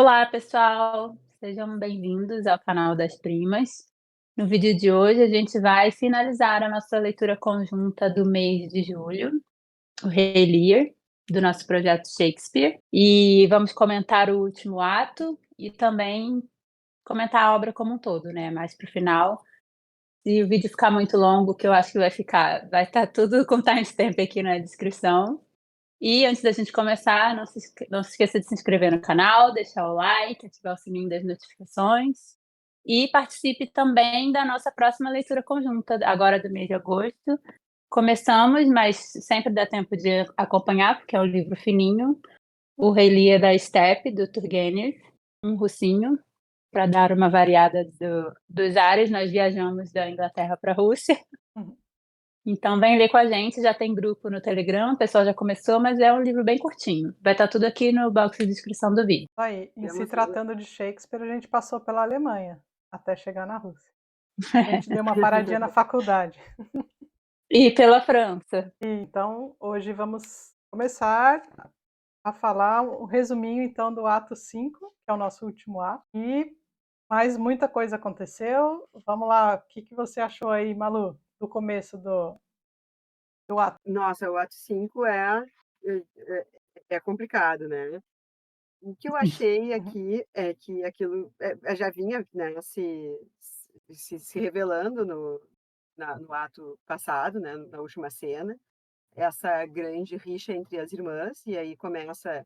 Olá, pessoal! Sejam bem-vindos ao canal das Primas. No vídeo de hoje, a gente vai finalizar a nossa leitura conjunta do mês de julho, o Rei Lear, do nosso projeto Shakespeare. E vamos comentar o último ato e também comentar a obra como um todo, né? Mais para o final. Se o vídeo ficar muito longo, que eu acho que vai estar tudo com timestamp aqui na descrição. E antes da gente começar, não se esqueça de se inscrever no canal, deixar o like, ativar o sininho das notificações e participe também da nossa próxima leitura conjunta, agora do mês de agosto. Começamos, mas sempre dá tempo de acompanhar, porque é um livro fininho, O Rei Lear da Steppe, do Turgenev, um russinho, para dar uma variada dos ares. Nós viajamos da Inglaterra para a Rússia. Uhum. Então vem ler com a gente, já tem grupo no Telegram, o pessoal já começou, mas é um livro bem curtinho. Vai estar tudo aqui no box de descrição do vídeo. Aí, em se Temos tratando de Shakespeare, a gente passou pela Alemanha até chegar na Rússia. A gente deu uma paradinha na faculdade. E pela França. Então, hoje vamos começar a falar um resuminho então do ato 5, que é o nosso último ato. E mais muita coisa aconteceu. Vamos lá, o que você achou aí, Malu, do começo do ato? Nossa, o ato 5 é complicado, né. O que eu achei Uhum. aqui é que aquilo, já vinha, né, se revelando no ato passado, né, na última cena, essa grande rixa entre as irmãs, e aí começa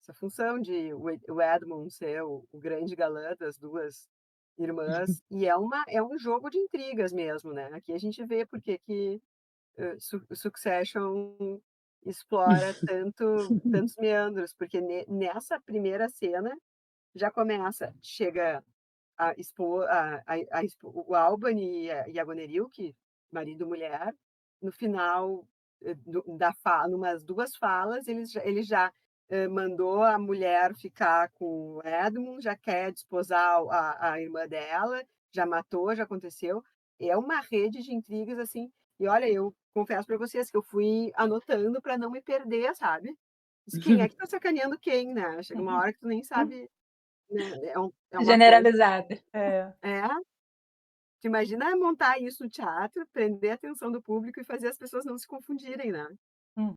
essa função de o Edmund ser o grande galã das 2 irmãs, e é um jogo de intrigas mesmo, né. Aqui a gente vê por que que Succession explora tantos meandros, porque nessa primeira cena já começa, chega o Albany e a Goneril, que marido e mulher, no final, numas 2 falas, ele já mandou a mulher ficar com o Edmund, já quer desposar a irmã dela, já matou, já aconteceu. É uma rede de intrigas, assim, e olha, eu confesso para vocês que eu fui anotando para não me perder, sabe. Mas quem é que tá sacaneando quem, né? Chega uma hora que tu nem sabe, né, é uma coisa. Generalizada. É, É, tu imagina montar isso no teatro, prender a atenção do público e fazer as pessoas não se confundirem, né.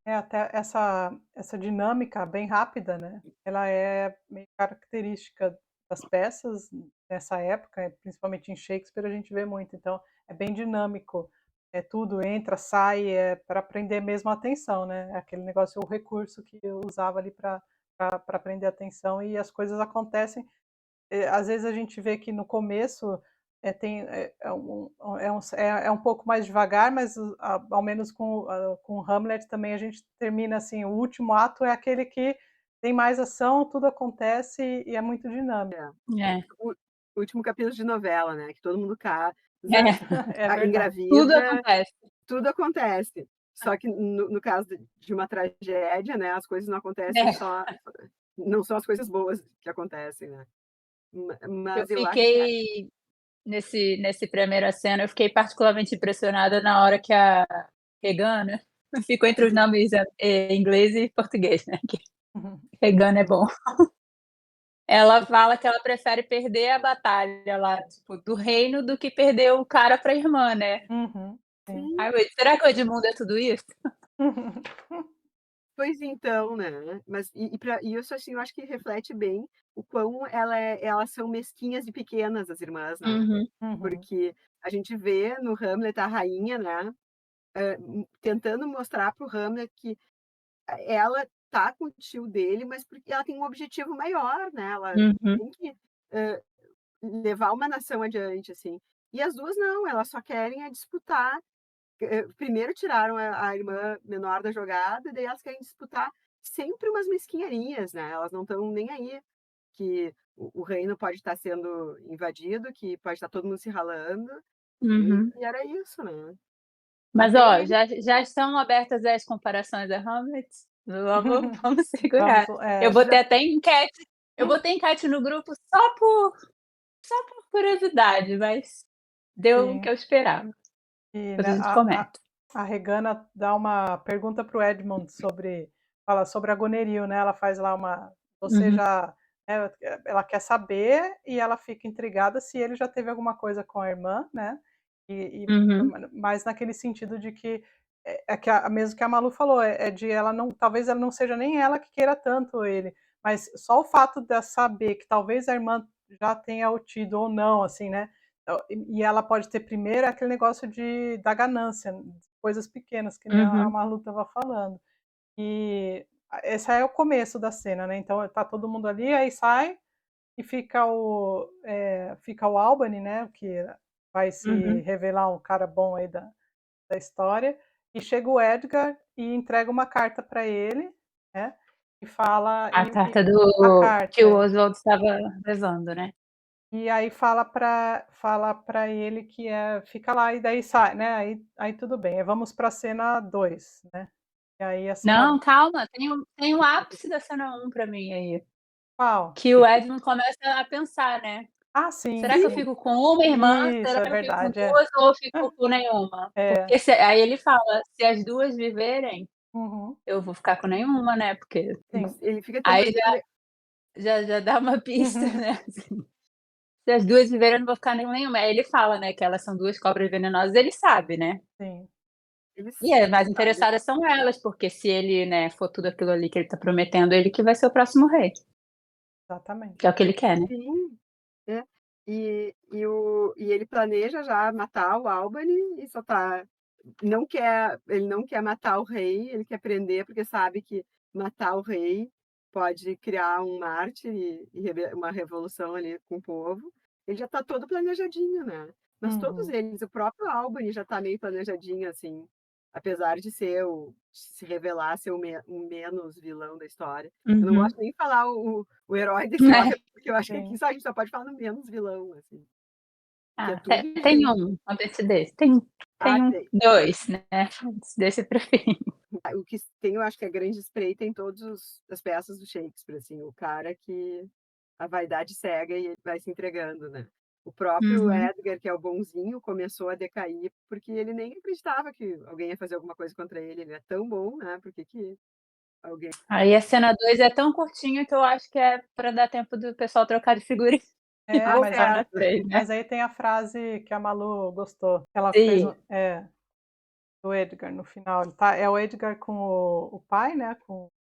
até essa dinâmica bem rápida, né, ela é meio característica das peças nessa época, principalmente em Shakespeare a gente vê muito, então é bem dinâmico, é tudo entra, sai, é para prender mesmo a atenção, né, é aquele negócio, o recurso que eu usava ali para prender a atenção e as coisas acontecem. Às vezes a gente vê que no começo, é um pouco mais devagar, mas ao menos com Hamlet também a gente termina assim, o último ato é aquele que tem mais ação, tudo acontece e é muito dinâmico. É. É, O último capítulo de novela, né, que todo mundo casa, é, É verdade. tudo engravida, acontece. tudo acontece. Só que no caso de uma tragédia, né, as coisas não acontecem É. só, não são as coisas boas que acontecem, né. Eu Mas eu acho que fiquei, nesse primeira cena, eu fiquei particularmente impressionada na hora que a Regana ficou entre os nomes inglês e português, né? Que Regana é bom. Ela fala que ela prefere perder a batalha lá, tipo, do reino do que perder o cara pra irmã, né. Uhum, sim. sim, Aí eu: "Será que o Edmundo é tudo isso?" pois então, né. Mas e isso, assim, eu acho que reflete bem o quão elas são mesquinhas e pequenas, as irmãs, né. Uhum, Uhum, Porque a gente vê no Hamlet a rainha, né, tentando mostrar para o Hamlet que ela tá com o tio dele, mas porque ela tem um objetivo maior, né, ela uhum, tem que, hã, levar uma nação adiante, assim. E as 2 não, elas só querem é disputar. Primeiro tiraram a irmã menor da jogada, daí elas querem disputar sempre umas mesquinharias, né, elas não estão nem aí, que o reino pode estar sendo invadido, que pode estar todo mundo se ralando, uhum. e era isso, né. Mas Mas daí ó, ele já estão abertas as comparações a Hamlet? Vamos vamos, segurar. Eu botei já até enquete eu botei enquete no grupo só por curiosidade, mas deu o que sim. eu esperava. E, Depois né, a gente comenta. a Regana dá uma pergunta para o Edmund fala sobre a Goneril, né, ela faz lá uma: "Você Uhum. ela quer saber e ela fica intrigada se ele já teve alguma coisa com a irmã, né, e Uhum, mais naquele sentido de que é que a mesmo que a Malu falou, é de ela não, talvez ela não seja nem ela que queira tanto ele, mas só o fato de saber que talvez a irmã já tenha o tido ou não, assim, né, e ela pode ter primeiro aquele negócio da ganância, coisas pequenas, que nem a uhum, Malu estava falando. E esse é o começo da cena, né, então tá todo mundo ali, aí sai e fica o Albany, né, que vai se uhum. revelar um cara bom aí da história, e chega o Edgar e entrega uma carta para ele, né, e fala A e carta a do que carta, o é. Oswald estava levando, né. E aí fala para ele que fica lá e daí sai, né, aí tudo bem, aí vamos pra cena 2, né. E aí a cena Não, calma, tem o ápice da cena 1 pra mim aí, qual? que o Edmund começa a pensar, né: Ah, sim, "Será que eu Sim, sim. fico com uma irmã? Isso, Será é que eu fico com verdade, é. 2 ou eu fico com nenhuma?" É. Porque se aí ele fala: "Se as 2 viverem, Uhum. eu vou ficar com nenhuma, né, porque" Sim. ele fica aí tentando le já dá uma pista, Uhum. né, assim. Se as 2 viverem, eu não vou ficar com nenhuma. Aí ele fala, né, que elas são 2 cobras venenosas, ele sabe, né. Sim, E as ele mais sabe. interessadas são elas, porque se ele, né, for tudo aquilo ali que ele tá prometendo, ele que vai ser o próximo rei, que exatamente. é o que ele quer, né. Sim, é. E ele planeja já matar o Albany e só tá ele não quer matar o rei, ele quer prender, porque sabe que matar o rei pode criar um mártir e uma revolução ali com o povo. Ele já está todo planejadinho, né. Mas todos Uhum. eles, o próprio Albany já está meio planejadinho, assim, apesar de se revelar ser o menos vilão da história. Eu não Uhum. gosto nem de falar o herói da É. história, porque eu acho que aqui Sim. só a gente só pode falar no menos vilão, assim, porque é Ah, tudo tem gente. um antes desse, tem um, Tem. 2, né, antes desse pra fim. O que tem, eu acho que é grande espreita em todos as peças do Shakespeare, assim, o cara que a vaidade cega e ele vai se entregando, né. O próprio Uhum. Edgar, que é o bonzinho, começou a decair, porque ele nem acreditava que alguém ia fazer alguma coisa contra ele, ele é tão bom, né, por que alguém Aí a cena 2 é tão curtinha que eu acho que é pra dar tempo do pessoal trocar de figurinha e É, voltar na 3, né. mas aí tem a frase que a Malu gostou, que ela fez Sim. do Edgar no final, é o Edgar com o pai, né, com o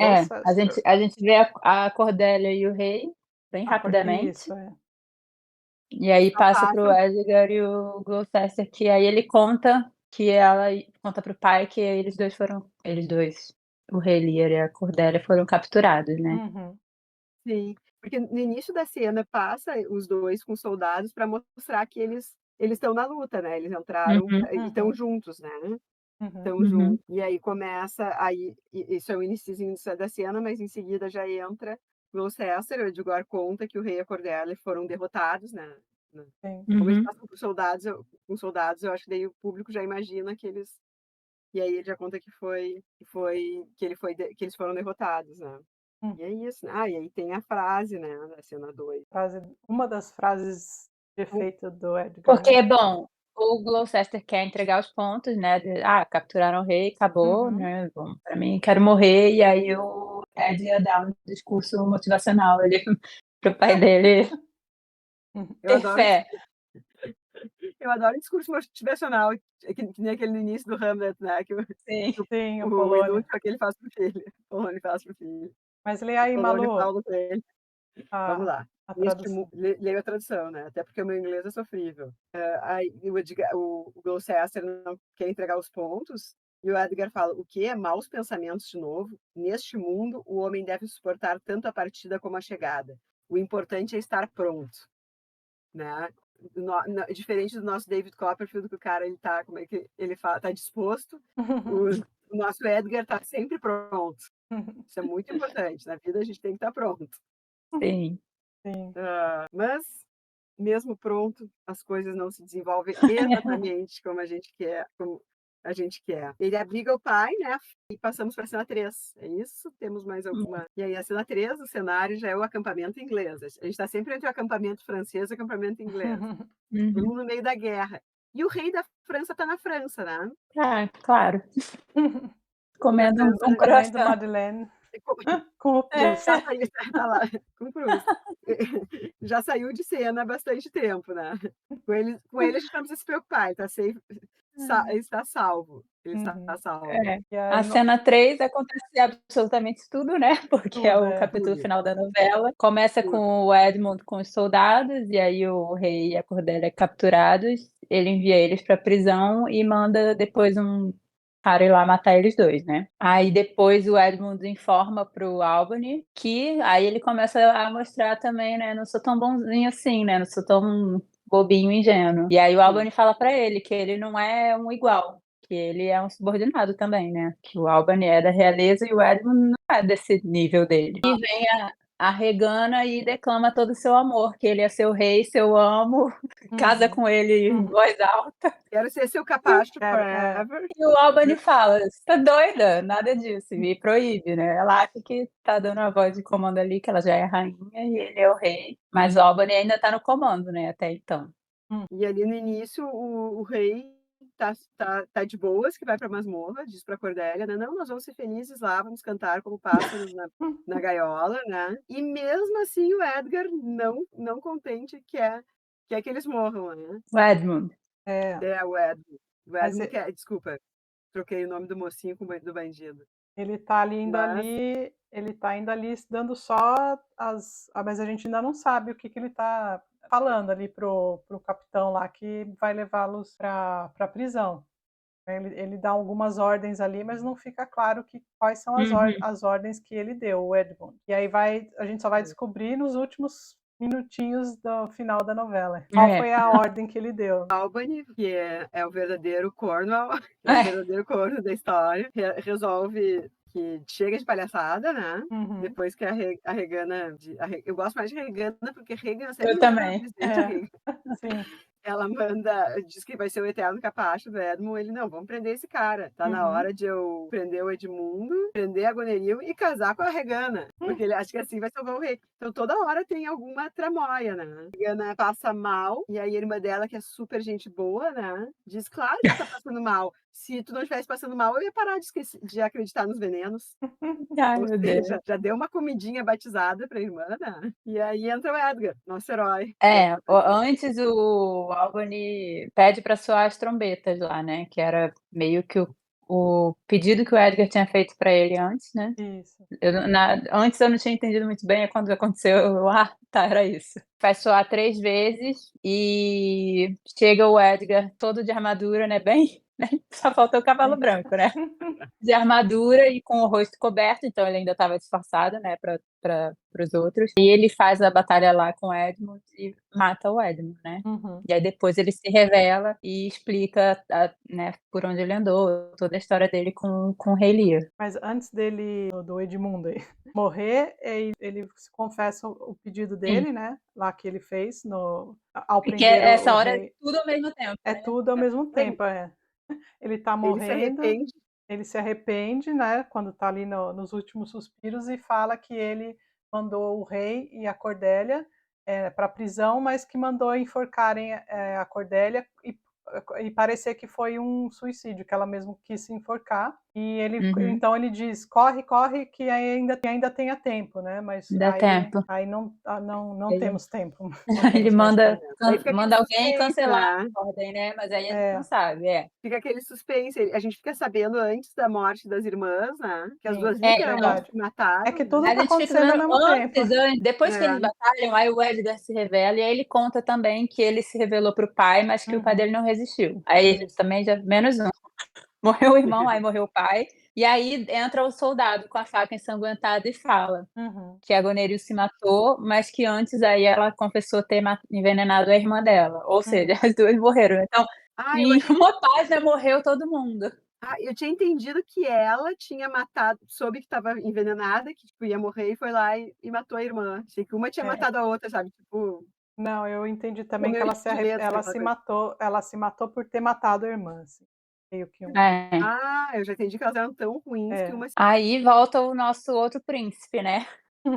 É, a Gloucester. gente a gente vê a Cordélia e o rei, bem rapidamente, Isso, é. e aí só passa para o passa. Edgar e o Gloucester, que aí ele conta que ela conta para o pai que eles 2, o rei Lear e a Cordélia foram capturados, né. Uhum. Sim, porque no início da cena passa os 2 com soldados para mostrar que eles estão na luta, né, eles entraram Uhum, e estão Uhum. juntos, né. Uhum. Estão uhum. juntos. E aí começa aí isso é o iniciozinho da cena, mas em seguida já entra Gloucester, o Edgar conta que o rei e a Cordelia foram derrotados, né, Sim. como eles Uhum. passam por soldados, com soldados, eu acho que daí o público já imagina que eles e aí ele já conta que eles foram derrotados, né. Hum. E é isso. Ah, e aí tem a frase, né, da cena 2. Uma das frases de efeito do Edgar, né. Porque, bom, o Gloucester quer entregar os pontos, né, capturaram o rei, acabou, Uhum. né, bom, pra mim quero morrer, e aí o Ed ia dar um discurso motivacional ali para o pai dele Uhum. Eu ter adoro fé. eu adoro discurso motivacional, que nem aquele no início do Hamlet, né, que o Sim. Sim, o o Polônia. inútil é que ele faz para o filho, o Rony faz para o filho, Mas lê o aí, Polônio Malu, fala para ele. Vamos a lá. a Neste mu tradução. leio a tradução, né, até porque o meu inglês é sofrível. Aí o Gloucester não quer entregar os pontos, e o Edgar fala: "O quê? Maus pensamentos de novo? Neste mundo, o homem deve suportar tanto a partida como a chegada. O importante é estar pronto", né. Diferente do nosso David Copperfield, que o cara ele tá como é que ele fala? Tá disposto, o o nosso Edgar tá sempre pronto. Isso é muito importante, na vida a gente tem que estar pronto. Sim. Sim. Mas, mesmo pronto, as coisas não se desenvolvem exatamente como a gente quer. Ele abriga o pai, né, e passamos para a cena 3. É isso? Temos mais alguma e aí a cena 3, o cenário já é o acampamento inglês. A gente está sempre entre o acampamento francês e o acampamento inglês. Todo Uhum. mundo no meio da guerra. E o rei da França está na França, né. Ah, claro, O rei da comendo um França bom Comendo croissant. Madeleine. Com o Proust. Já saiu, tá lá, com Proust. Já saiu de cena há bastante tempo, né. Com ele a gente não precisa se preocupar, ele tá safe, está salvo, ele está Uhum. salvo. É. E A aí cena 3 acontece absolutamente tudo, né, porque é tudo, o é. capítulo Tudo, final da novela. Começa tudo. com o Edmund com os soldados, e aí o rei e a Cordélia capturados, ele envia eles pra prisão e manda depois um cara ir lá matar eles 2, né. Aí depois o Edmund informa para o Albany, que aí ele começa a mostrar também, né, não sou tão bonzinho assim, né, não sou tão bobinho, ingênuo. E aí o Sim. Albany fala pra ele que ele não é um igual, que ele é um subordinado também, né, que o Albany é da realeza e o Edmund não é desse nível dele. E vem a Regana e declama todo o seu amor, que ele é seu rei, seu amo, casa Uhum. com ele em voz alta. Quero ser seu capacho Quero forever. E o Albany fala: "Você tá doida? Nada disso", e proíbe, né. Ela acha que tá dando a voz de comando ali, que ela já é rainha e ele é o rei, mas o Albany ainda tá no comando, né, até então. E ali no início o rei tá de boas, que vai pra masmorra, diz pra Cordélia, né: "Não, nós vamos ser felizes lá, vamos cantar como pássaros na gaiola", né. E mesmo assim o Edgar não contente quer que eles morram, né. O Edmund. É, É, o Edmund. O mas Edmund quer, desculpa, troquei o nome do mocinho com o do bandido. ele tá ali indo Mas ali ele tá indo ali dando só mas a gente ainda não sabe o que que ele tá falando ali pro capitão lá que vai levá-los pra prisão. Ele dá algumas ordens ali, mas não fica claro quais são Uhum. as ordens que ele deu, o Edmund. E aí a gente só vai descobrir nos últimos minutinhos do final da novela. Qual É. foi a ordem que ele deu? Albany, que é o verdadeiro Cornwall, é o É. verdadeiro corno da história, resolve que chega de palhaçada, né, Uhum. depois que a Regana eu gosto mais de Regana, porque Regan sempre Eu me lembra a também. presidente É, Regan. sim. Ela diz que vai ser o eterno capacho do Edmund, ele: "Não, vamos prender esse cara, tá na Uhum. hora de eu prender o Edmundo, prender a Goneril e casar com a Regana", porque ele acha que assim vai salvar o rei. Então toda hora tem alguma tramóia, né. A Regana passa mal, e aí a irmã dela, que é super gente boa, né, diz: "Claro que tu tá passando mal, se tu não estivesse passando mal eu ia parar de acreditar nos venenos". Ai, Ou meu Deus. seja, já deu uma comidinha batizada pra irmã, né, e aí entra o Edgar, nosso herói. É, antes o Albany pede para soar as trombetas lá, né, que era meio que o pedido que o Edgar tinha feito para ele antes, né. Isso. Antes eu não tinha entendido muito bem, aí quando aconteceu eu: "Ah, tá, era isso". Faz soar 3 vezes e chega o Edgar todo de armadura, né, bem né, só faltou o cavalo Sim. branco, né. De armadura e com o rosto coberto, então ele ainda estava disfarçado, né, para os outros. E ele faz a batalha lá com o Edmund e mata o Edmund, né. Uhum. E aí depois ele se revela e explica né, por onde ele andou, toda a história dele com o Rei Lear. Mas antes do Edmundo aí morrer, ele se confessa o pedido Sim, dele, né, lá que ele fez ao porque prender o essa hora é rei. tudo ao mesmo tempo, É né. tudo ao mesmo Ele tempo, é. Ele tá ele se morrendo, arrepende. ele se arrepende, né, quando tá ali nos últimos suspiros e fala que ele mandou o rei e a Cordélia, pra prisão, mas que mandou enforcarem, a Cordélia e parecer que foi um suicídio, que ela mesmo quis se enforcar. E Uhum. então ele diz: "Corre, corre que ainda tenha tempo", né, mas Dá tempo. aí não Ele temos tempo, não ele temos mais manda tempo. Daí fica aquele manda alguém suspense, cancelar né. a ordem, né, mas aí a gente não É, sabe. É. Fica aquele suspense, a gente fica sabendo antes da morte das irmãs, né, que as sim, 2 É, literalmente então, verdade. se É mataram, que né. tudo a tá gente fica acontecendo ao sabendo mesmo tempo. depois que eles É. batalham, aí o Edgar se revela e aí ele conta também que ele se revelou para o pai, mas que o pai Uhum, dele não resistiu. Aí a gente isso. também já menos um. Morreu o irmão, aí morreu o pai, e aí entra o soldado com a faca ensanguentada e fala Uhum, que a Gonerill se matou, mas que antes aí ela confessou ter envenenado a irmã dela, ou seja, uhum. as 2 morreram. Então, Ah, eu em uma página morreu todo mundo. eu tinha entendido que ela tinha matado, soube que estava envenenada, que, tipo, ia morrer e foi lá e matou a irmã. Achei que uma tinha É. matado a outra, sabe, tipo, Não, eu entendi também que comeu esqueleto, sabe aquela coisa. ela se matou por ter matado a irmã, assim, meio que É. Ah, eu já entendi que elas eram tão ruins que é. uma Aí volta o nosso outro príncipe, né,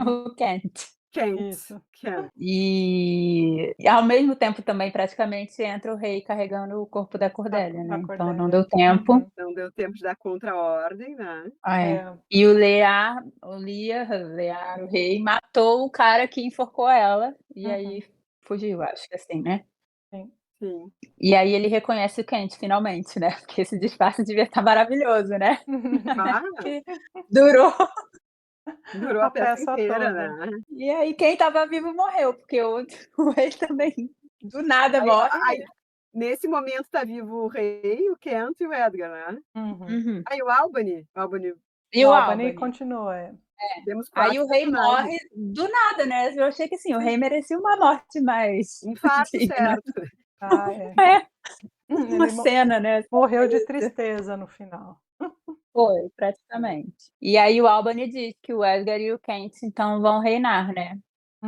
o Kent. Kent, Isso. Kent. E ao mesmo tempo também praticamente entra o rei carregando o corpo da Da Cordélia, da né, então não Cordélia. deu tempo. Uhum. Não deu tempo de dar contra-ordem, né. É. É. E o Lear, o rei, matou o cara que enforcou ela, e Uhum. aí fugiu, acho que assim, né. Sim. Sim. E aí ele reconhece o Kent finalmente, né, porque esse disfarce devia estar maravilhoso, né, Ah, que durou. durou a A peça peça inteira, toda. né. E aí quem estava vivo morreu, porque o outro o rei também do nada Aí morre. aí, nesse momento tá vivo o rei, o Kent e o Edgar, né. Uhum. Uhum. Aí o Albany, E O o Albany Albany. continua, é. temos Aí 4 o rei personagens. morre do nada, né, eu achei que, assim, o Sim, rei merecia uma morte mais infarto digna. certo. Ah, é. É, uma Ele cena, né, só morreu de isso. tristeza no final. Foi, praticamente. E aí o Albany diz que o Edgar e o Kent, então, vão reinar, né,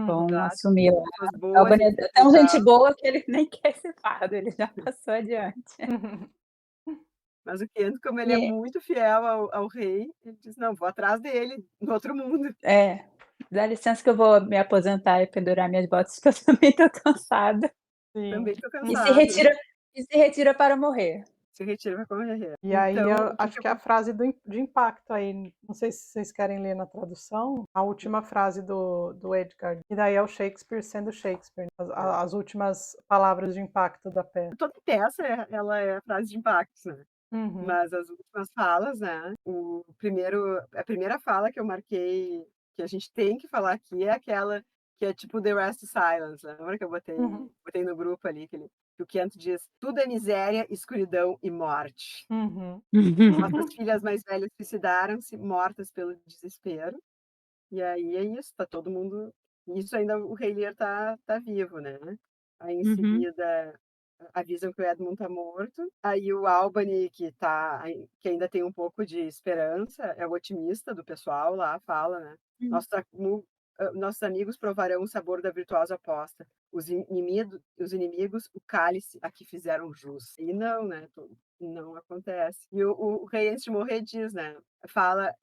vão Uhum. Exato. assumir lá. Pessoas O boas Albany e é tão gente tal. boa que ele nem quer ser fardo, ele já passou adiante. Mas o Kent, como ele é E muito fiel ao rei, ele diz: "Não, vou atrás dele, no outro mundo". é, dá licença que eu vou me aposentar e pendurar minhas botas, que eu também tô cansada. Sim. Também tô E se cansado. retira e se retira para morrer. Se retira vai correr. E aí Então, eu o que acho que que a acon frase de impacto aí, não sei se vocês querem ler na tradução, a última frase do Edgar, e daí é o Shakespeare sendo Shakespeare, as últimas palavras de impacto da peça. toda peça ela é frase de impacto, né. Uhum, Mas as últimas falas, né, a primeira fala que eu marquei, que a gente tem que falar aqui, é aquela que é tipo The Rest is Silence, lembra que eu uhum, botei no grupo ali, que o Kent diz: "Tudo é miséria, escuridão e morte. uhum. Nossas filhas mais velhas suicidaram-se, mortas pelo desespero". E aí é isso, tá todo mundo, isso ainda o Rei Lear tá vivo, né. Aí em Uhum, seguida avisam que o Edmund tá morto, aí o Albany que ainda tem um pouco de esperança, é o otimista do pessoal lá, fala, né: uhum, "Nossos nossos amigos provarão o sabor da virtuosa aposta, os inimigos o cálice a que fizeram jus". E não, né, não acontece. E o rei antes de morrer diz, né, fala,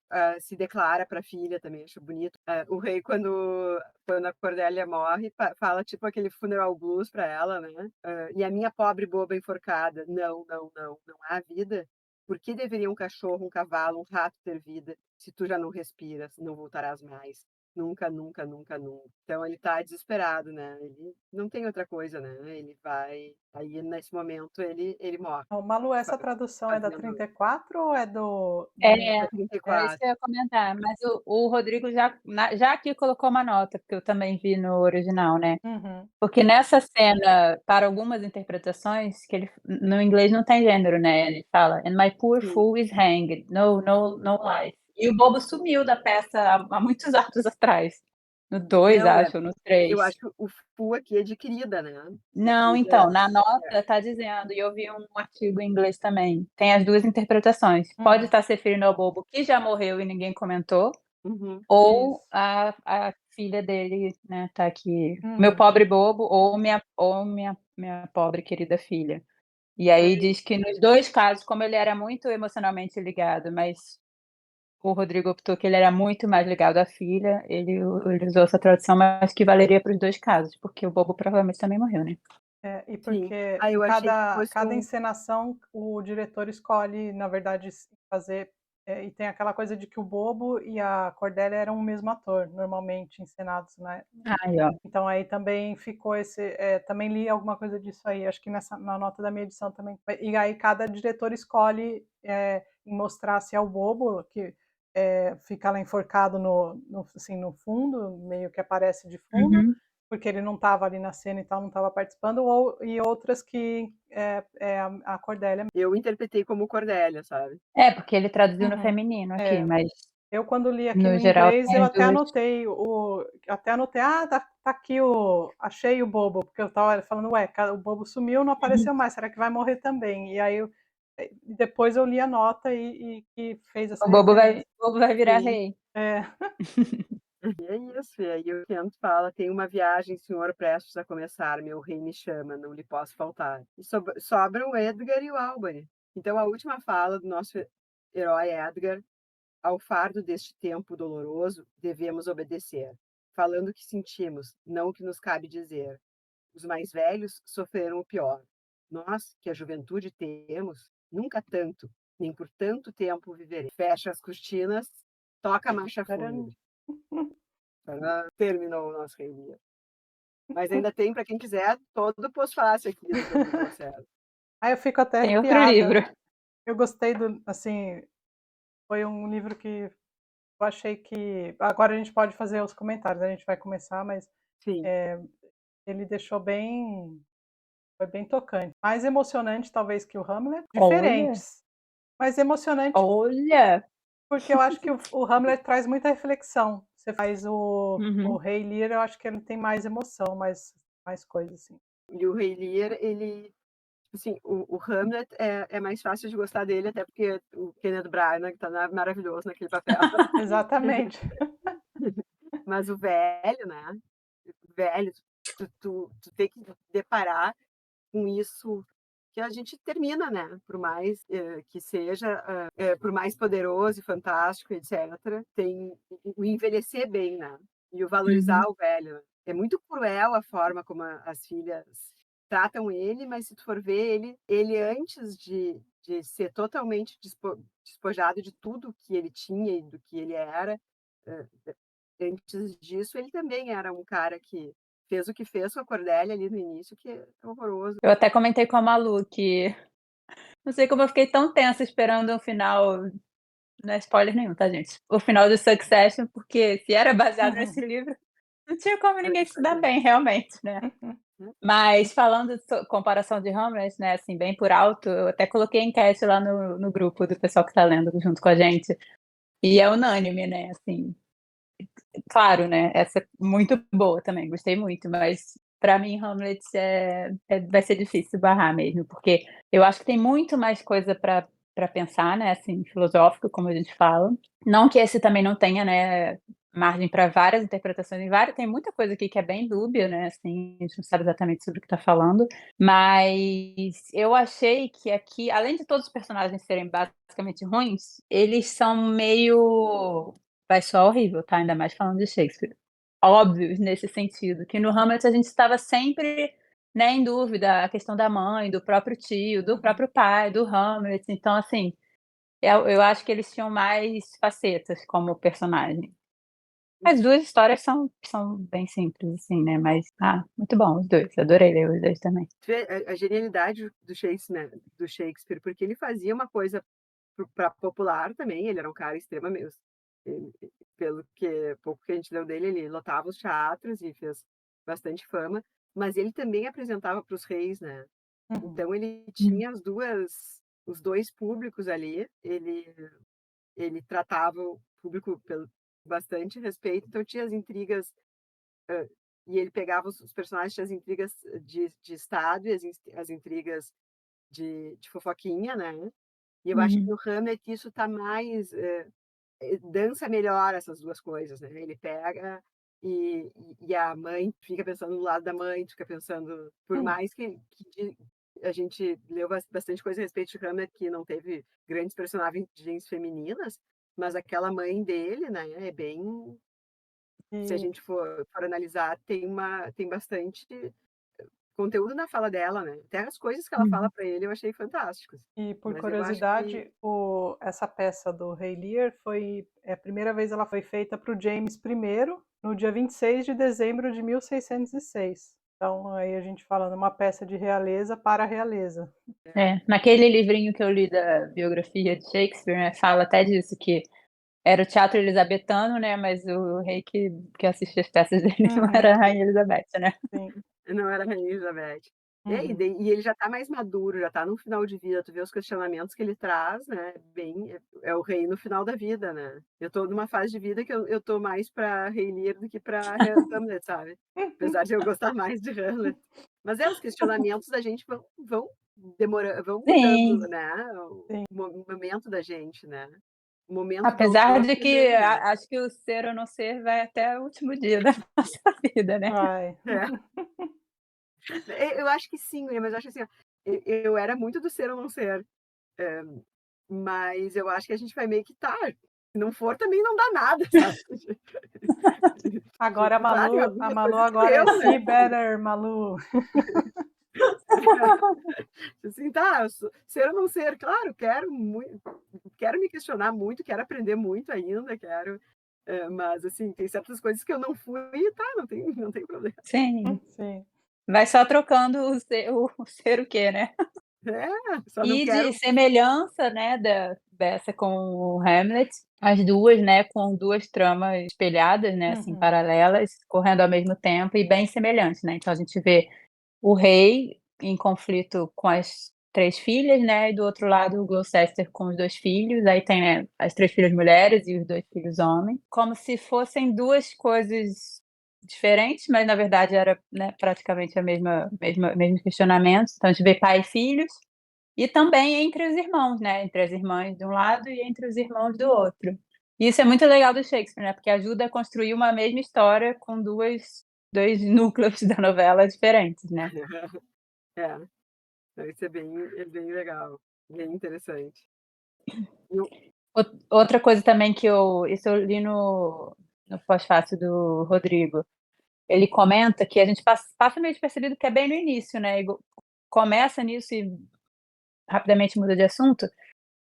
se declara para a filha também, acho bonito. O rei quando a Cordélia morre, fala tipo aquele funeral blues para ela, né, "E a minha pobre boba enforcada, não, não, não, não há vida? Por que deveria um cachorro, um cavalo, um rato ter vida, se tu já não respiras, não voltarás mais? Nunca, nunca, nunca, nunca". Então ele tá desesperado, né, ele não tem outra coisa, né, ele vai aí nesse momento ele morre, Ô, Malu, fa essa tradução é da fazendo 34 ou é do... é, da trinta e era isso que quatro. eu ia comentar, mas o Rodrigo já aqui colocou uma nota, porque eu também vi no original, né. Uhum, Porque nessa cena, para algumas interpretações, que ele no inglês não tem gênero, né, ele fala: "And my poor Sim. fool is hanged, no, no, no life". E o bobo sumiu da peça há muitos anos atrás, no 2 Não, acho, ou no eu 3. acho que o "fu" aqui é de querida, né, de Não, querida, então, na é. nota tá dizendo, e eu vi um artigo em inglês também, tem as 2 interpretações. Pode uhum, estar se referindo ao bobo que já morreu e ninguém comentou, Uhum. ou isso. a filha dele, né, tá aqui: "Meu Uhum. pobre bobo", ou minha pobre querida filha". E É, aí diz que nos 2 casos, como ele era muito emocionalmente ligado, mas o Rodrigo optou que ele era muito mais ligado à filha, ele usou essa tradução, mas que valeria para os 2 casos, porque o bobo provavelmente também morreu, né. É, e sim. porque Ah, em eu achei que cada fosse cada um encenação o diretor escolhe, na verdade, fazer, e tem aquela coisa de que o Bobo e a Cordélia eram o mesmo ator, normalmente encenados, né. Aí, ó. Então aí também ficou esse, também li alguma coisa disso aí, acho que na nota da minha edição também, e aí cada diretor escolhe, em mostrar se é o Bobo que, fica lá enforcado assim, no fundo, meio que aparece de fundo, Uhum. porque ele não estava ali na cena e tal, não estava participando, ou e outras que é a Cordélia. eu interpretei como Cordélia, sabe. É, porque ele traduziu no Uhum. feminino aqui, É. mas Eu quando li aqui no no geral inglês, tem eu as até 2. anotei "Ah, tá aqui achei o Bobo", porque eu estava falando: "Ué, o Bobo sumiu, não Uhum. apareceu mais, será que vai morrer também?". E aí depois eu li a nota e que fez essa referência. O bobo vai virar Sim. rei. É. E é isso, e aí o Kent fala: "Tem uma viagem, senhor, prestes a começar, meu rei me chama, não lhe posso faltar". E sobram o Edgar e o Albany. Então a última fala do nosso herói Edgar: "Ao fardo deste tempo doloroso, devemos obedecer. falando o que sentimos, não o que nos cabe dizer. Os mais velhos sofreram o pior. Nós, que a juventude temos, nunca tanto, nem por tanto tempo viveremos. Fecha as cortinas, toca a marcha Tcharam. fúnebre. Tcharam, terminou o nosso Rei Lear. Mas ainda tem, para quem quiser, todo o pós-fácil aqui do Jogo do Lacerda. Aí eu fico até Tem outro livro. arrepiada. Eu gostei do, assim, foi um livro que eu achei que agora a gente pode fazer os comentários, a gente vai começar, mas Sim. ele deixou foi bem tocante. Mais emocionante talvez que o Hamlet, Olha, diferentes, mas emocionante olha. porque eu acho que o Hamlet traz muita reflexão. Você faz o Uhum. Rei Lear, eu acho que ele tem mais emoção, mais coisa assim. E o Rei Lear, ele, assim, o Hamlet é mais fácil de gostar dele, até porque o Kenneth Branagh tá maravilhoso naquele papel. Exatamente. Mas o velho, né? O velho, tu tem que deparar com isso que a gente termina, né? Por mais que seja, por mais poderoso e fantástico, etc., tem o envelhecer bem, né? E o valorizar Uhum. o velho. Né? É muito cruel a forma como as filhas tratam ele, mas se tu for ver ele antes de ser totalmente despojado de tudo que ele tinha e do que ele era, eh, antes disso, ele também era um cara que fez o que fez com a Cordélia ali no início, que é horroroso. Eu até comentei com a Malu que não sei como eu fiquei tão tensa esperando o final, não é spoiler nenhum, tá, gente? O final de Succession, porque se era baseado nesse livro, não tinha como ninguém se dar bem, realmente, né? Mas falando comparação de Hamlet, né, assim, bem por alto, eu até coloquei enquete lá no grupo do pessoal que tá lendo junto com a gente, e é unânime, né, assim, claro, né, essa é muito boa também, gostei muito, mas para mim Hamlet vai ser difícil barrar mesmo, porque eu acho que tem muito mais coisa para pensar, né, assim, filosófico, como a gente fala. Não que esse também não tenha, né, margem para várias interpretações, tem muita coisa aqui que é bem dúbia, né, assim, a gente não sabe exatamente sobre o que está falando, mas eu achei que aqui, além de todos os personagens serem basicamente ruins, eles são meio vai soar horrível, tá, ainda mais falando de Shakespeare. Óbvios nesse sentido, que no Hamlet a gente estava sempre, né, em dúvida, a questão da mãe, do próprio tio, do próprio pai, do Hamlet, então assim, eu acho que eles tinham mais facetas como personagem. As 2 histórias são bem simples, assim, né, mas, muito bom os 2, adorei ler os 2 também. Vê a genialidade do Shakespeare, porque ele fazia uma coisa para popular também, ele era um cara extremamente, pelo que pouco que a gente leu dele, ele lotava os teatros e fez bastante fama, mas ele também apresentava para os reis, né? Uhum. Então ele Hum. tinha os 2 públicos ali, ele tratava o público pelo bastante respeito, então tinha as intrigas, e ele pegava os personagens, tinha as intrigas de Estado e as intrigas de fofoquinha, né? E eu acho que Uhum. no Hamlet isso está mais, dança melhor essas 2 coisas, né? Ele pega e a mãe fica pensando do lado da mãe, fica pensando, por Hum. mais que a gente leu bastante coisa a respeito de Hamlet, que não teve grandes personagens femininas, mas aquela mãe dele, né, é bem, se a E, gente for analisar, tem bastante conteúdo na fala dela, né? Até as coisas que ela fala Uhum. para ele eu achei fantásticas. e por Mas eu acho que curiosidade, essa peça do Rei Lear a primeira vez ela foi feita para o James I, no dia 26 de dezembro de 1606. Então, aí a gente falando uma peça de realeza para a realeza. É, naquele livrinho que eu li da biografia de Shakespeare, né, fala até disso, que era o teatro elisabetano, né, mas o rei que assistia as peças dele não era Uhum, a rainha Elizabeth, né. sim. não era a Rainha Elizabeth. Uhum. E ele já está mais maduro, já está no final de vida, tu vê os questionamentos que ele traz, né, bem, é o rei no final da vida, né. Eu estou numa fase de vida que eu estou mais para Rei Lear do que para Hamlet, sabe. Apesar de eu gostar mais de Hamlet. Mas os questionamentos da gente vão vão mudando, Sim, né, Sim. o momento da gente, né. O momento do apesar autor de que também, né. acho que o ser ou não ser vai até o último dia da nossa vida, né. Vai. É. Eu acho que sim, mas eu acho assim, ó, eu era muito do ser ou não ser, mas eu acho que a gente vai meio que tá. Se não for, também não dá nada, sabe? Agora Claro, em a alguma Malu coisa agora é escreveu, né? see better, Malu. Assim, tá, ser ou não ser, claro, quero muito, quero me questionar muito, quero aprender muito ainda, mas assim, tem certas coisas que eu não fui e tá, não tem problema. Sim, Sim. vai só trocando o ser o quê, né. É, só não E de quero. semelhança, né, dessa com o Hamlet, as 2, né, com 2 tramas espelhadas, né, assim, Uhum. paralelas, correndo ao mesmo tempo e bem semelhantes, né. Então a gente vê o rei em conflito com as 3 filhas, né, e do outro lado o Gloucester com os 2 filhos, aí tem, né, as 3 filhas mulheres e os 2 filhos homens, como se fossem 2 coisas diferentes, mas na verdade era, né, praticamente a mesmo questionamento. Então a gente vê pai e filhos, e também entre os irmãos, né, entre as irmãs de um lado e entre os irmãos do outro. E isso é muito legal do Shakespeare, né, porque ajuda a construir uma mesma história com 2 núcleos da novela diferentes, né. É, então isso é bem legal, bem interessante. E o Outra coisa também que eu li no pós-fácil do Rodrigo, ele comenta que a gente passa meio despercebido que é bem no início, né, começa nisso e rapidamente muda de assunto,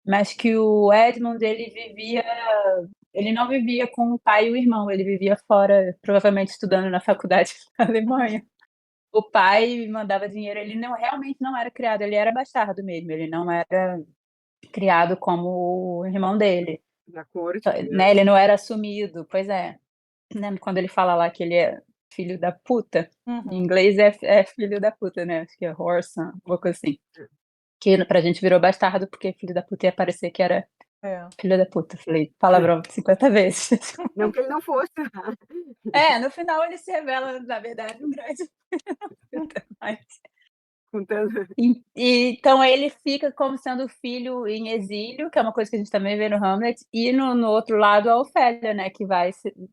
mas que o Edmund ele não vivia com o pai e o irmão, ele vivia fora, provavelmente estudando na faculdade na Alemanha. O pai mandava dinheiro, ele realmente não era criado, ele era bastardo mesmo, ele não era criado como o irmão dele. Na corte, Né, né? ele não era assumido, pois é. Né, quando ele fala lá que ele é filho da puta, em Uhum. inglês é filho da puta, né, acho que é whoreson, alguma coisa assim. Que pra gente virou bastardo, porque filho da puta ia parecer que era É. filho da puta, falei palavrão 50 vezes. Não que ele não fosse. É, no final ele se revela, na verdade, um grande filho da puta, mas Com tanto... então ele fica como sendo filho em exílio, que é uma coisa que a gente também vê no Hamlet, e no outro lado a Ofélia, né,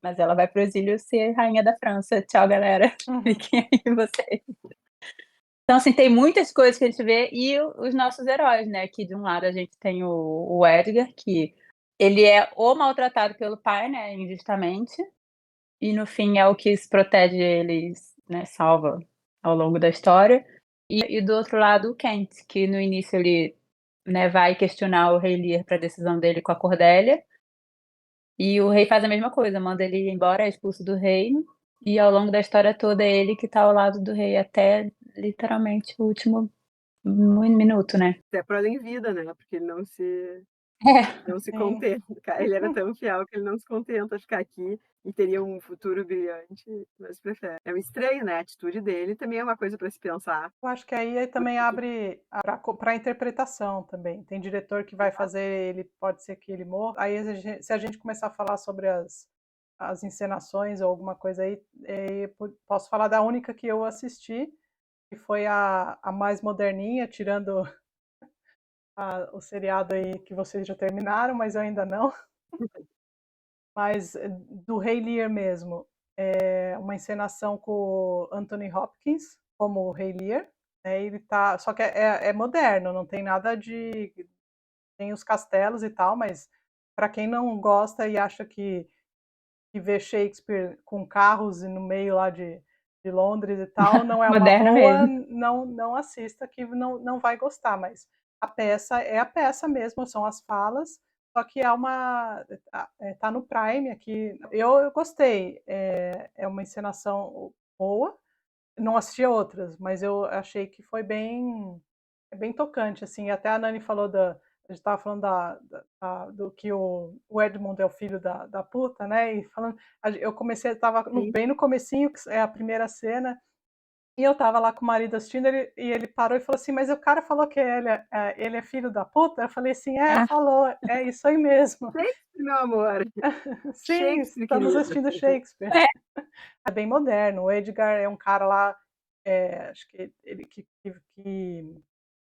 mas ela vai para o exílio ser rainha da França. Tchau, galera, Uhum. fiquem aí vocês. Então, assim, tem muitas coisas que a gente vê e os nossos heróis, né, que de um lado a gente tem o Edgar, que ele é o maltratado pelo pai, né, injustamente, e no fim é o que se protege eles, né, salva ao longo da história. E do outro lado o Kent, que no início ele, né, vai questionar o rei Lear para a decisão dele com a Cordélia, e o rei faz a mesma coisa, manda ele ir embora, é expulso do reino, e ao longo da história toda é ele que está ao lado do rei até literalmente o último minuto, né. Até para além vida, né? Porque ele É, não se Sim. contenta. Ele era tão fiel que ele não se contenta de ficar aqui e teria um futuro brilhante, mas prefere. É um estranho, né? A atitude dele também é uma coisa para se pensar. Eu acho que aí também Porque abre para interpretação também. Tem diretor que vai fazer, ele pode ser que ele morra. Aí se a gente começar a falar sobre as encenações ou alguma coisa aí, posso falar da única que eu assisti, que foi a mais moderninha, tirando o seriado aí que vocês já terminaram, mas eu ainda não. Mas do Rei Lear mesmo, é uma encenação com o Anthony Hopkins como o Rei Lear. Ele tá, só que é moderno, não tem nada de, tem os castelos e tal, mas para quem não gosta e acha que vê Shakespeare com carros e no meio lá de Londres e tal, não é uma moderno boa, mesmo. não assista que não vai gostar, mas a peça é a peça mesmo, são as falas, só que tá no Prime aqui. Eu gostei, é uma encenação boa, não assisti a outras, mas eu achei que foi bem tocante, assim. Até a Nani falou a gente estava falando do que o Edmund é o filho da puta, né? E falando, eu comecei, estava sim, bem no comecinho, que é a primeira cena, e eu estava lá com o marido assistindo, e ele parou e falou assim, mas o cara falou que ele é filho da puta? Eu falei assim, Ah, falou, é isso aí mesmo. Shakespeare, meu amor. Sim, Shakespeare, estamos querido. assistindo Shakespeare. é, É bem moderno. O Edgar é um cara lá, acho que ele que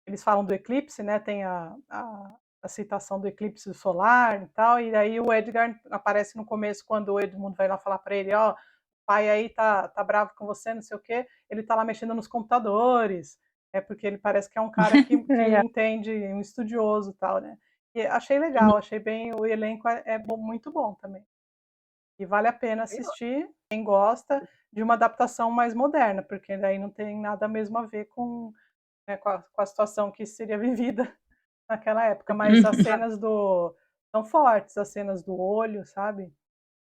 eles falam do eclipse, né? Tem a citação do eclipse solar e tal. E aí o Edgar aparece no começo quando o Edmund vai lá falar para ele, ó, o pai aí tá bravo com você, não sei o quê. Ele tá lá mexendo nos computadores. É porque ele parece que é um cara que legal. entende, um estudioso e tal, né? E achei legal, achei bem, o elenco é bom, muito bom também. E vale a pena assistir, quem gosta de uma adaptação mais moderna, porque daí não tem nada mesmo a ver com, né, com a situação que seria vivida naquela época. Mas as cenas são fortes, as cenas do olho, sabe?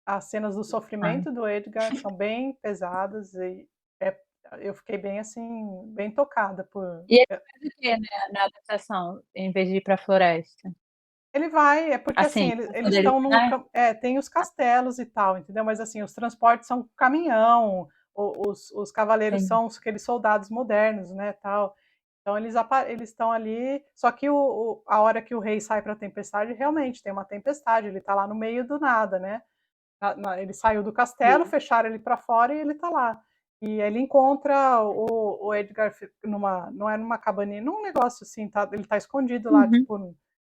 As cenas do sofrimento do Edgar são bem pesadas e é, eu fiquei bem assim, bem tocada por. E ele faz o quê, né, na adaptação, em vez de ir pra floresta? Ele vai, é porque assim, Assim, eles quando ele estão num. vai? Tem os castelos e tal, entendeu? Mas assim, os transportes são caminhão, os cavaleiros Sim. são aqueles soldados modernos, né, tal. Então eles estão ali, só que a hora que o rei sai para a tempestade, realmente tem uma tempestade, ele está lá no meio do nada, né? Ele saiu do castelo, fecharam ele para fora e ele está lá. E ele encontra o Edgar não é numa cabaninha, num negócio assim, ele está escondido lá, tipo,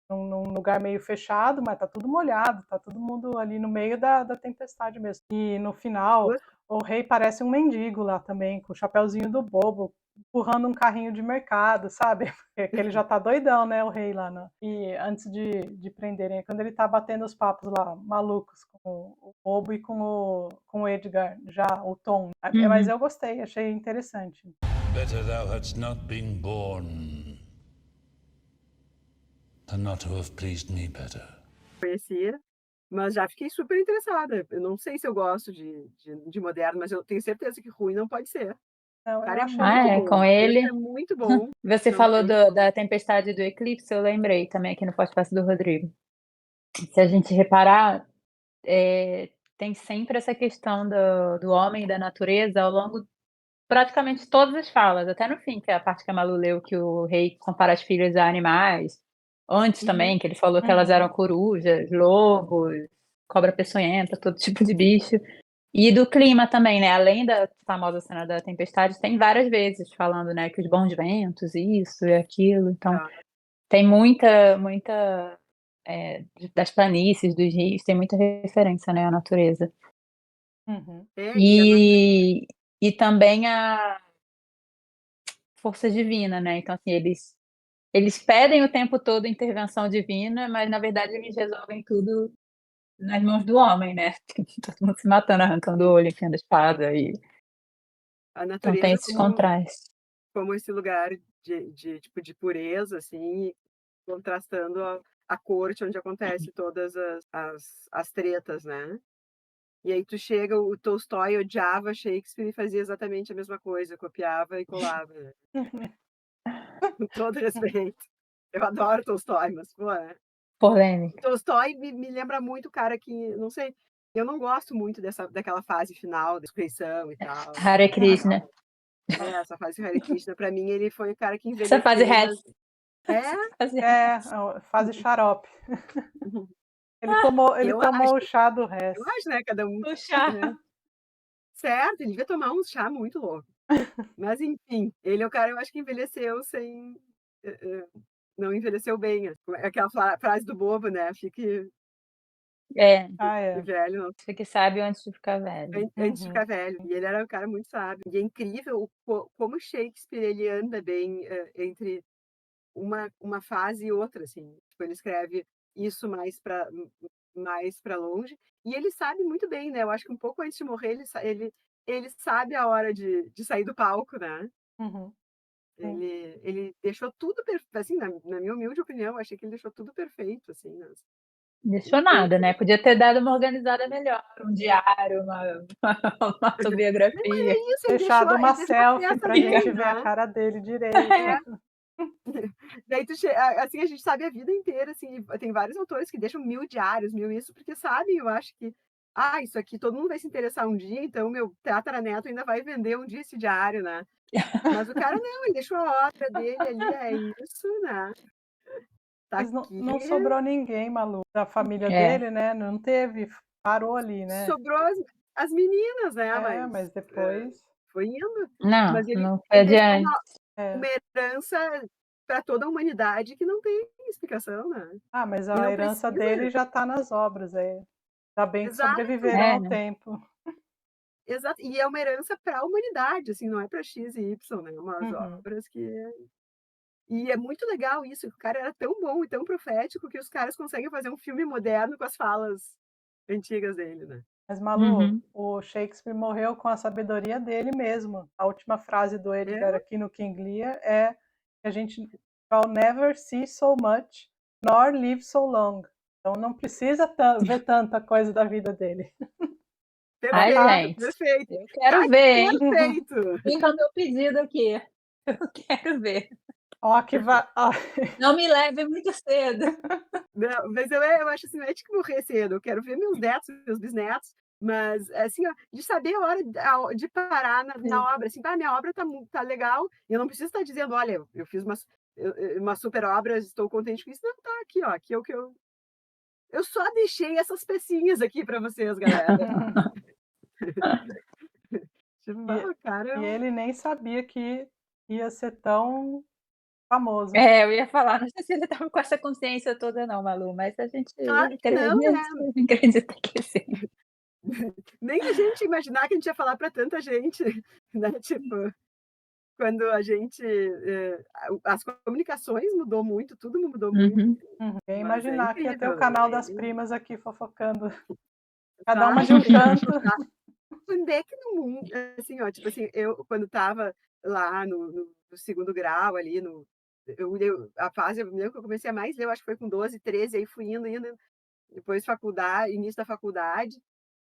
num lugar meio fechado, mas tá tudo molhado, tá todo mundo ali no meio da tempestade mesmo. E no final, o rei parece um mendigo lá também, com o chapeuzinho do bobo, empurrando um carrinho de mercado, sabe? Porque ele já tá doidão, né, o rei lá. Né? E antes de prenderem, quando ele tá batendo os papos lá, malucos, com o bobo e com o Edgar, já o Tom. Mas eu gostei, achei interessante. Better thou hadst not been born than not to have pleased me better. Conhecia, mas já fiquei super interessada. Eu não sei se eu gosto de moderno, mas eu tenho certeza que ruim não pode ser. Não, O eu cara é achei muito muito bom. Com Esse ele. é muito bom. Você Não falou tem da tempestade do eclipse, eu lembrei também aqui no podcast do Rodrigo. Se a gente reparar, tem sempre essa questão do homem e da natureza ao longo praticamente todas as falas, até no fim, que é a parte que a Malu leu, que o rei compara as filhas a animais. Antes também, que ele falou que elas eram corujas, lobos, cobra peçonhenta, todo tipo de bicho. E do clima também, né, além da famosa cena da tempestade, tem várias vezes falando, né, que os bons ventos, isso e aquilo, então Tá. tem muita, das planícies, dos rios, tem muita referência, né, à natureza. Uhum. E a E também a força divina, né, então assim, eles pedem o tempo todo intervenção divina, mas na verdade eles resolvem tudo nas mãos do homem, né, todo mundo se matando, arrancando o olho, enfiando a espada então tem natureza esses contrastes. como esse lugar tipo, de pureza, assim, contrastando a corte onde acontece todas as tretas, né? E aí tu chega, o Tolstói odiava Shakespeare e fazia exatamente a mesma coisa, copiava e colava, né? Com todo respeito. Eu adoro Tolstói, mas, pô, Polêmica. Tolstói me lembra muito o cara que, não sei, eu não gosto muito daquela fase final, da ressurreição e tal. Hare Krishna. Essa fase Hare Krishna, pra mim, ele foi o cara que Essa fase envelheceu, reza. mas é, Fase A fase xarope. Ele eu acho, tomou o chá do resto. né, cada um, puxar. né? Certo, ele devia tomar um chá muito louco. Mas enfim, ele é o cara, eu acho que envelheceu sem, não envelheceu bem. Aquela frase do bobo, né? Fique É, velho, não, fique sábio antes de ficar velho. antes de ficar velho. E ele era um cara muito sábio. E é incrível como Shakespeare ele anda bem entre uma fase e outra, assim. Tipo, ele escreve isso mais para longe. E ele sabe muito bem, né? Eu acho que um pouco antes de morrer, ele sabe a hora de sair do palco, né? Uhum. Sim. Ele deixou tudo perfeito, assim, na minha humilde opinião, eu achei que ele deixou tudo perfeito, assim, Deixou nada, né, podia ter dado uma organizada melhor, um diário, uma autobiografia. isso, Deixado uma ele deixou a selfie peça pra bem, gente ver a né? cara dele direito. É, daí assim, a gente sabe a vida inteira, assim, tem vários autores que deixam 1000 diários, 1000 isso, porque sabem, eu acho que, isso aqui todo mundo vai se interessar um dia, então meu tataraneto ainda vai vender um dia esse diário, né? Mas o cara não, ele deixou a obra dele ali, é isso, né? Tá Mas aqui, não sobrou ninguém, Malu, da família É, dele, né? Não teve, parou ali, né? sobrou as meninas, né? Mas Mas depois. foi indo. não, Mas ele, não foi ele deixou adiante. É. uma herança para toda a humanidade que não tem explicação, né? Mas E a não herança precisa. dele já está nas obras. Ainda bem que Exato, sobreviveram É, ao tempo. exato. E é uma herança para a humanidade, assim, não é para X e Y, né? Umas Uhum. obras que E é muito legal isso, que o cara era tão bom e tão profético que os caras conseguem fazer um filme moderno com as falas antigas dele, né. Mas, Malu, Uhum. o Shakespeare morreu com a sabedoria dele mesmo. A última frase do É, Edgar aqui no King Lear é que a gente shall never see so much, nor live so long. Então não precisa ver tanta coisa da vida dele. Ai, perfeito, gente, perfeito. eu Tá quero ver, hein. perfeito. Fica o meu pedido aqui. Eu quero ver. Ó, que vai. Não me leve muito cedo. Não, mas eu acho assim, não é de que morrer cedo, eu quero ver meus netos, meus bisnetos, mas, assim, ó, de saber a hora de parar na obra, assim: "Ah, minha obra tá legal", e eu não preciso estar dizendo: "Olha, eu fiz uma super obra, estou contente com isso", não, tá aqui, ó, aqui é o que eu só deixei essas pecinhas aqui pra vocês, galera. Tipo, E, o cara é e um ele nem sabia que ia ser tão famoso. É, eu ia falar, não sei se ele estava com essa consciência toda não, Malu, mas a gente claro que não, acredita né, acredita que sim. nem a gente ia imaginar que a gente ia falar pra tanta gente, né, tipo, quando a gente, as comunicações mudou muito, tudo mudou muito, Uhum. Quem mas é imaginar que ia ter o incrível, canal né, das ele primas aqui fofocando, cada uma vai de um sempre canto. chocar. Quando é que no mundo assim, ó, tipo assim, eu quando estava lá no 2º grau ali a fase, eu me lembro que eu comecei a mais ler, eu acho que foi com 12, 13, aí fui indo, depois faculdade, início da faculdade.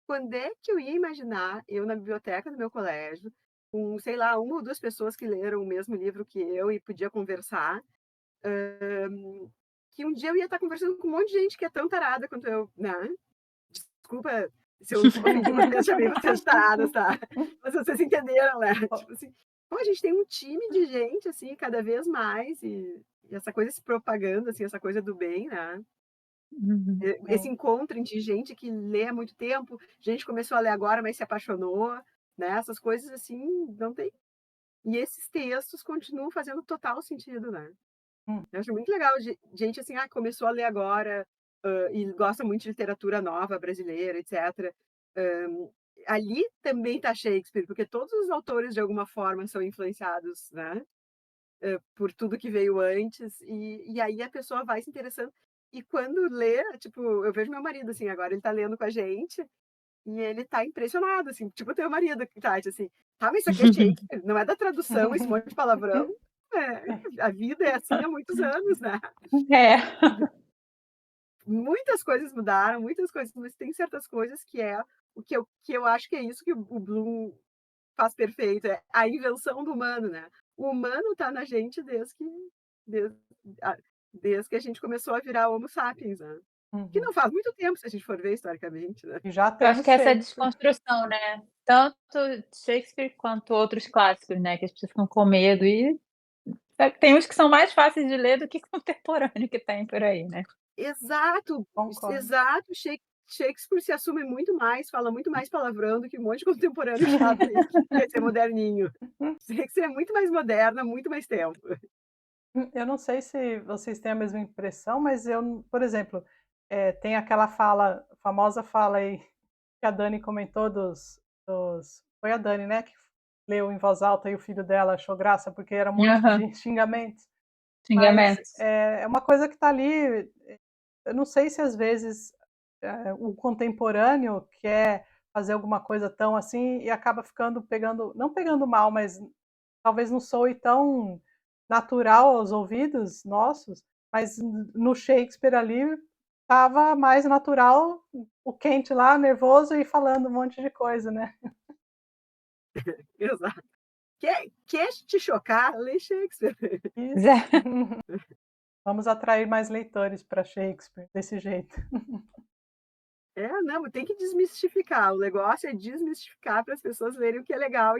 Quando é que eu ia imaginar, eu na biblioteca do meu colégio, com, sei lá, 1 ou 2 pessoas que leram o mesmo livro que eu e podia conversar, que um dia eu ia estar conversando com um monte de gente que é tão tarada quanto eu, né. Desculpa se eu ofendi vocês, chamei vocês de taradas, tá. Mas vocês entenderam, né. Tipo assim, pô, a gente tem um time de gente, assim, cada vez mais e essa coisa se propagando, assim, essa coisa do bem, né. Uhum. Esse Sim. encontro de gente que lê há muito tempo, gente que começou a ler agora, mas se apaixonou, né, essas coisas, assim, não tem e esses textos continuam fazendo total sentido, né. Hum. Eu acho muito legal gente, assim, começou a ler agora, e gosta muito de literatura nova brasileira, etcétera. Hã, ali também tá Shakespeare, porque todos os autores de alguma forma são influenciados, né, por tudo que veio antes, e aí a pessoa vai se interessando. E quando lê, tipo, eu vejo meu marido, assim, agora ele tá lendo com a gente, e ele tá impressionado, assim, tipo o teu marido, Tati, assim: "Tá, mas isso aqui é Shakespeare, não é da tradução esse monte de palavrão?" É, a vida é assim há muitos anos, né. É. Muitas coisas mudaram, muitas coisas, mas tem certas coisas que é o que eu acho que é isso que o Bloom faz perfeito, é a invenção do humano, né. O humano tá na gente desde a desde que a gente começou a virar homo sapiens, né. Que Uhum. não faz muito tempo se a gente for ver historicamente, né. E já Eu acho temos que essa Shakespeare. desconstrução, né, tanto Shakespeare quanto outros clássicos, né, que as pessoas ficam com medo e tem uns que são mais fáceis de ler do que contemporâneo que tem por aí, né. Exato, Concordo. exato, Shakespeare se assume muito mais, fala muito mais palavrão do que um monte de contemporâneo chato aí que quer ser moderninho. Shakespeare é muito mais moderno há muito mais tempo. Eu não sei se vocês têm a mesma impressão, mas eu, por exemplo, tem aquela fala, famosa fala aí, que a Dani comentou foi a Dani, né, que leu em voz alta e o filho dela achou graça, porque era um monte Aham. de xingamentos. Mas Xingamentos. é uma coisa que está ali, eu não sei se às vezes, o contemporâneo quer fazer alguma coisa tão assim e acaba pegando não pegando mal, mas talvez não soe tão natural aos ouvidos nossos, mas no Shakespeare ali estava mais natural, o Kent lá nervoso e falando um monte de coisa, né. Exato. Quer te chocar? Lê Shakespeare. Isso. Vamos atrair mais leitores para Shakespeare desse jeito. É, não, tem que desmistificar, o negócio é desmistificar para as pessoas lerem o que é legal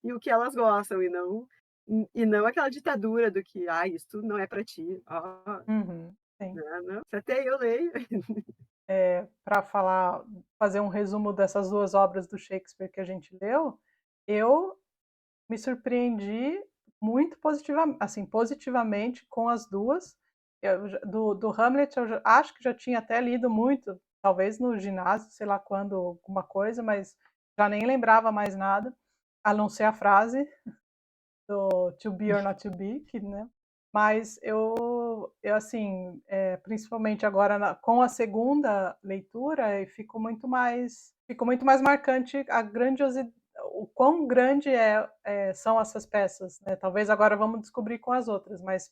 e o que elas gostam, e não aquela ditadura do que: "Ai, isso não é para ti". Ó, Uhum, sim. não, não, se até eu leio. Pra fazer um resumo dessas 2 obras do Shakespeare que a gente leu, eu me surpreendi muito positivamente com as 2. Eu já do Hamlet eu já acho que já tinha até lido muito, talvez no ginásio, sei lá quando, alguma coisa, mas já nem lembrava mais nada, a não ser a frase do "to be or not to be", que, né, Mas eu assim, principalmente agora com a segunda leitura, ficou muito mais marcante a grandiosidade, o quão grande são essas peças, né? Talvez agora vamos descobrir com as outras, mas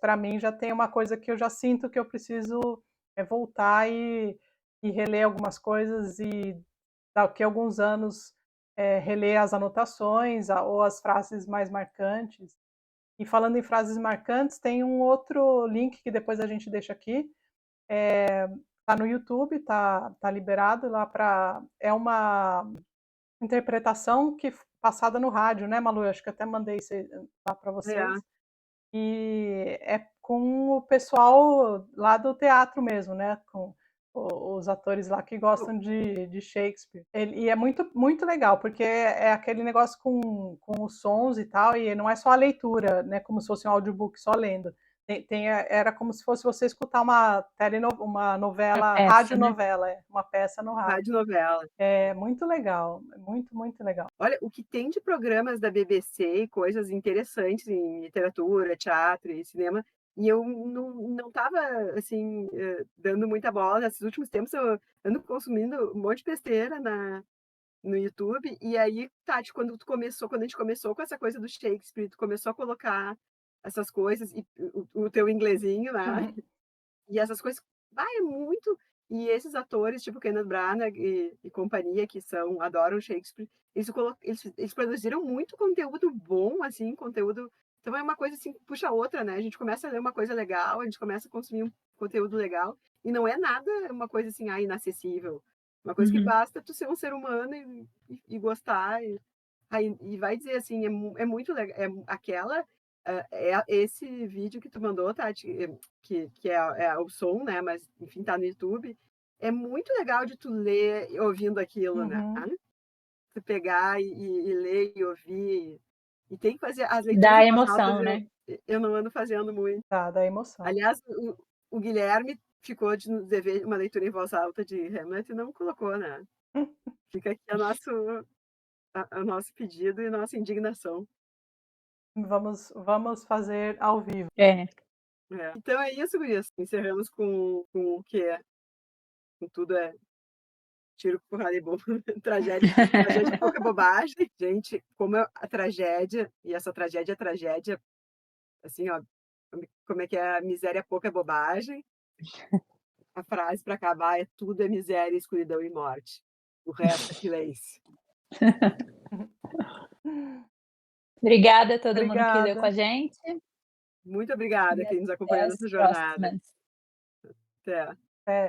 para mim já tem uma coisa que eu já sinto que eu preciso voltar e reler algumas coisas e daqui a alguns anos reler as anotações ou as frases mais marcantes. E falando em frases marcantes, tem um outro link que depois a gente deixa aqui. Tá no YouTube, tá liberado lá para. É uma interpretação passada no rádio, né, Malu? Acho que até mandei lá para vocês. E é com o pessoal lá do teatro mesmo, né? Com os atores lá que gostam de Shakespeare. E é muito, muito legal, porque é aquele negócio com os sons e tal, e não é só a leitura, né? Como se fosse um audiobook só lendo. Era como se fosse você escutar uma novela, peça, radionovela, uma peça no rádio. Radionovela. É muito legal, muito, muito legal. Olha, o que tem de programas da BBC e coisas interessantes em literatura, teatro e cinema, e eu não estava assim, dando muita bola. Nesses últimos tempos eu ando consumindo um monte de besteira no YouTube, e aí, Tati, quando a gente começou com essa coisa do Shakespeare, tu começou a colocar essas coisas, e o teu inglesinho, né? E essas coisas, é muito. E esses atores, tipo Kenneth Branagh e companhia, que adoram Shakespeare, eles produziram muito conteúdo bom, assim, conteúdo. Então é uma coisa assim, puxa a outra, né? A gente começa a ler uma coisa legal, a gente começa a consumir um conteúdo legal, e não é nada uma coisa assim, inacessível. Uma coisa que basta tu ser um ser humano e gostar. E vai dizer assim, é muito legal. Esse vídeo que tu mandou, Tati, que é o som, né? Mas, enfim, tá no YouTube. É muito legal de tu ler ouvindo aquilo, né? Tu pegar e ler e ouvir. E tem que fazer as leituras Dá em voz alta, emoção, né? eu não ando fazendo muito. Dá emoção. Aliás, o Guilherme ficou de nos dever uma leitura em voz alta de Hamlet e não colocou, né? Fica aqui o nosso pedido e nossa indignação. Vamos fazer ao vivo. Então é isso, gurias. Encerramos com o que é. Com tudo tiro, porrada e bomba. Tragédia é pouca bobagem. Gente, como a tragédia, e essa tragédia é tragédia, assim, ó, como é que é? Miséria é pouca bobagem. A frase para acabar é: tudo é miséria, escuridão e morte. O resto é silêncio. Obrigada a todo mundo que leu Obrigada. com a gente. Muito obrigada E quem nos até acompanhou as nessa jornada. próximas. Até.